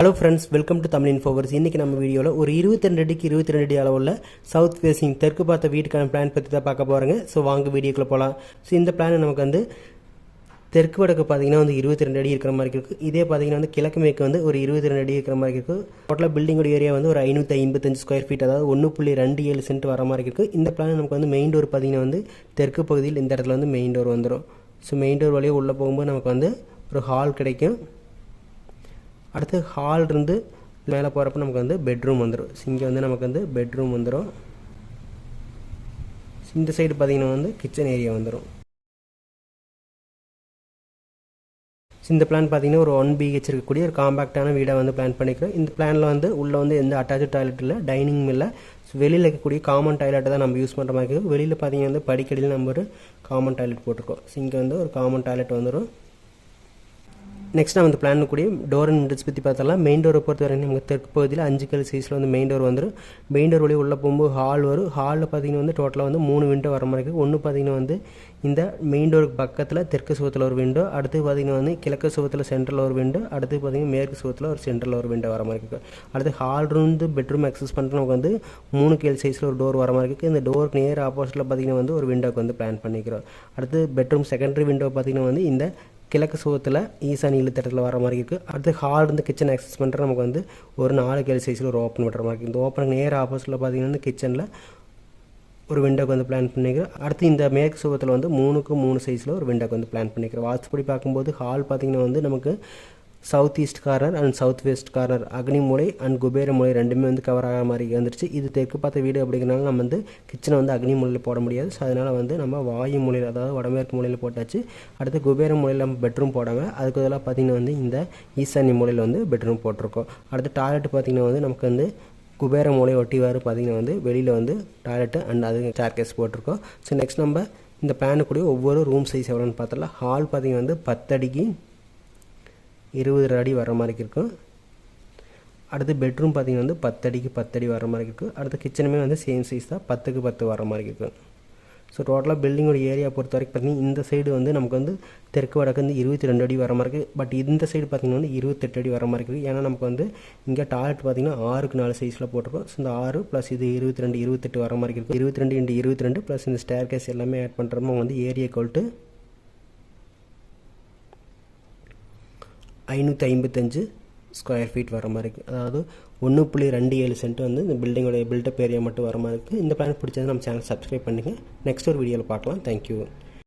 Hello friends, welcome to Tamil இன்ஃபோவர்ஸ். இன்றைக்கி நம்ம வீடியோவில் ஒரு 22 அடிக்கு 22 அடி அளவுள்ள சவுத் ஃபேஸிங் தெற்கு பார்த்த வீட்டுக்கான பிளான் பற்றி தான் பார்க்க போகிறேங்க. ஸோ வாங்க வீடியோக்குள்ளே போகலாம். ஸோ இந்த பிளான் நமக்கு வந்து தெற்கு வடக்கு பார்த்தீங்கன்னா வந்து 22 அடி இருக்கிற மாதிரி இருக்குது. இதே பார்த்தீங்கன்னா வந்து கிழக்கு மேற்கு வந்து ஒரு 22 அடி இருக்கிற மாதிரி இருக்குது. டோட்டலாக பில்டிங்கோட ஏரியா வந்து ஒரு 555 ஸ்கொயர் ஃபீட், அதாவது 1.27 சென்ட் வர மாதிரி இருக்குது. இந்த பிளான் நமக்கு வந்து மெயின் டோர் பார்த்தீங்கன்னா வந்து தெற்கு பகுதியில் இந்த இடத்துல வந்து மெயின் டோர் வந்துடும். ஸோ மெயின் டோர் வழியாக உள்ளே போகும்போது நமக்கு வந்து ஒரு ஹால் கிடைக்கும். அடுத்து ஹால் இருந்து மேலே போகிறப்ப நமக்கு வந்து பெட்ரூம் வந்துடும். இங்கே வந்து நமக்கு வந்து பெட்ரூம் வந்துடும். இந்த சைடு பார்த்திங்கன்னா வந்து கிச்சன் ஏரியா வந்துடும். இந்த பிளான் பார்த்திங்கன்னா ஒரு 1 BH இருக்கக்கூடிய ஒரு காம்பேக்டான வீடாக வந்து பிளான் பண்ணிக்கிறோம். இந்த பிளானில் வந்து உள்ளே வந்து எந்த அட்டாச்சு டாய்லெட் இல்லை, டைனிங் இல்லை. வெளியில் இருக்கக்கூடிய காமன் டாய்லெட்டை தான் நம்ம யூஸ் பண்ணுற மாதிரி இருக்குது. வெளியில் பார்த்திங்கன்னா வந்து படிக்கடியில் நம்ம ஒரு காமன் டாய்லெட் போட்டிருக்கோம். இங்கே வந்து ஒரு காமன் டாய்லெட் வந்துடும். நெக்ஸ்ட் நம்ம இந்த பிளான் கூடிய டோர் அண்ட் விண்டோஸ் பற்றி பார்த்தலாம். மெயின் டோரை பொறுத்த வரைக்கும் நமக்கு தெற்கு பகுதியில் 5 கல் சைஸில் வந்து மெயின் டோர் வந்துடும். மெயின் டோர் வழியாக உள்ளே போகும்போது ஹால் வரும். ஹாலில் பார்த்திங்கன்னா வந்து டோட்டலாக வந்து 3 விண்டோ வர மாதிரி இருக்குது. ஒன்று பார்த்திங்கன்னா வந்து இந்த மெயின் டோருக்கு பக்கத்தில் தெற்கு சுவத்தில் ஒரு விண்டோ, அடுத்து பார்த்திங்கன்னா வந்து கிழக்கு சுவத்தில் சென்ட்ரலில் ஒரு விண்டோ, அடுத்து பார்த்திங்கன்னா மேற்கு சுவத்தில் ஒரு சென்ட்ரலில் ஒரு விண்டோ வர மாதிரி இருக்குது. அடுத்து ஹால் இருந்து பெட்ரூம் அக்சஸ் பண்ணுறது நமக்கு வந்து 3 கேல் சைஸில் ஒரு டோர் வர மாதிரி இருக்குது. இந்த டோருக்கு நேர் ஆப்போசிட்டில் பார்த்திங்கன்னா வந்து ஒரு விண்டோக்கு வந்து பிளான் பண்ணிக்கிறோம். அடுத்து பெட்ரூம் செகண்டரி விண்டோ பார்த்திங்கன்னா வந்து இந்த கிழக்கு சுவத்தில் ஈசானி இழுத்தடத்தில் வர மாதிரி இருக்குது. அடுத்து ஹால் இருந்து கிச்சன் ஆக்சஸ் பண்ணுற நமக்கு வந்து ஒரு 4 கேல் சைஸில் ஒரு ஓப்பன் பண்ணுற மாதிரி இருக்குது. இந்த ஓப்பனுக்கு நேர் ஆப்போசிட்டில் பார்த்திங்கன்னா வந்து கிச்சனில் ஒரு விண்டோக்கு வந்து பிளான் பண்ணிக்கிறோம். அடுத்து இந்த மேற்கு சுவத்தில் வந்து 3க்கு 3 சைஸில் ஒரு விண்டோக்கு வந்து பிளான் பண்ணிக்கிறோம். வாஸ்துப்படி பார்க்கும்போது ஹால் பார்த்திங்கன்னா வந்து நமக்கு south east corner and south west corner, அக்னி மூலை அண்ட் குபேர மூலை ரெண்டுமே வந்து கவர் ஆகிற மாதிரி வந்துருச்சு. இது தெற்கு பார்த்த வீடு அப்படிங்கிறனால நம்ம வந்து கிச்சனை வந்து அக்னி மூலையில் போட முடியாது. ஸோ அதனால் வந்து நம்ம வாயு மூலையில், அதாவது வடமேற்கு மூலையில் போட்டாச்சு. அடுத்து குபேர மூலையில் நம்ம பெட்ரூம் போடாங்க. அதுக்கு இதெல்லாம் பார்த்திங்கன்னா வந்து இந்த ஈசானி மூலையில் வந்து பெட்ரூம் போட்டிருக்கோம். அடுத்து டாய்லெட் பார்த்திங்கன்னா வந்து நமக்கு வந்து குபேர மூலை ஒட்டிவாறு பார்த்திங்கன்னா வந்து வெளியில் வந்து டாய்லெட்டு அண்ட் அது ஸ்டேர்கேஸ் போட்டிருக்கோம். ஸோ நெக்ஸ்ட் நம்ம இந்த பிளானுக்குடைய ஒவ்வொரு ரூம் சைஸ் எவ்வளோன்னு பார்த்தலாம். ஹால் பார்த்திங்கன்னா வந்து 10 அடிக்கு 20 அடி வர மாதிரி இருக்கும். அடுத்து பெட்ரூம் பார்த்திங்கன்னா வந்து 10 அடிக்கு 10 அடி வர மாதிரி இருக்குது. அடுத்து கிச்சனுமே வந்து சேம் சைஸ் தான், 10க்கு 10 வர மாதிரி இருக்குது. ஸோ டோட்டலாக பில்டிங்கோட ஏரியா பொறுத்த வரைக்கும் பார்த்திங்கன்னா இந்த சைடு வந்து நமக்கு வந்து தெற்கு வடக்கு வந்து 22 அடி வர மாதிரி இருக்குது. பட் இந்த சைடு பார்த்திங்கன்னா வந்து 28 அடி வர மாதிரி இருக்குது. ஏன்னா நமக்கு வந்து இங்கே டாய்லெட் பார்த்திங்கன்னா 6க்கு 4 சைஸில் போட்டிருக்கோம். ஸோ இந்த 6 ப்ளஸ் இது 22 28 வர மாதிரி இருக்குது. 22 × 22 ப்ளஸ் இந்த ஸ்டேர் கேஸ் எல்லாமே ஆட் பண்ணுறப்போ வந்து ஏரியா ஈக்குவல் 555 ஸ்கொயர் ஃபீட் வர மாதிரி இருக்குது. அதாவது 1.27 சென்ட் வந்து இந்த பில்டிங்கோடைய பில்டப் ஏரியா மட்டும் வர மாதிரி இருக்குது. இந்த பிளான் பிடிச்சது நம்ம சேனல் சப்ஸ்கிரைப் பண்ணுங்கள். நெக்ஸ்ட் ஒரு வீடியோவில் பார்க்கலாம். தேங்க்யூ.